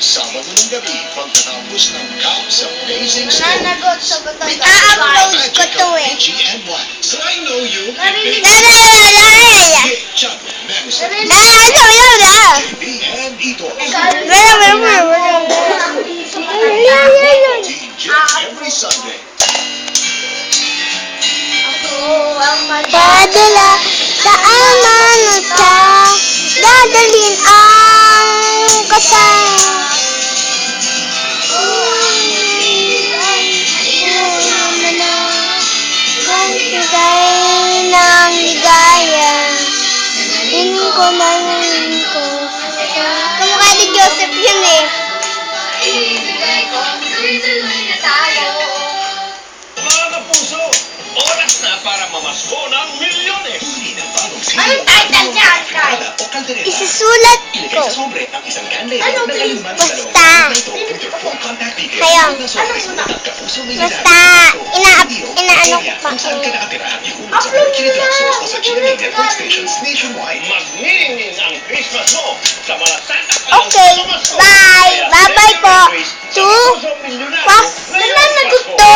Sabado ng gabi, pagkatapos ng Counts Amazing Story. I-upload ko to eh. So I know you. Channel, Madison, JB, and Ito. DJ every Sunday. Padala sa amano sa dadalhin ang kasama. Bigay ng ligaya, hiling ko ng hiling ko. Kamukha ni Joseph yun eh. Ibigay ko, tuloy-tuloy na tayo. Mga kapuso, oras na para mamasko ng milyones. Anong title niya, Sky? Isusulat ko. Basta. Kayo. Basta. Inaano ko pa. Magniningin ang Christmas mo sa malasakit. Okay. Bye. Bye-bye po. To. Pas. Saan na gusto?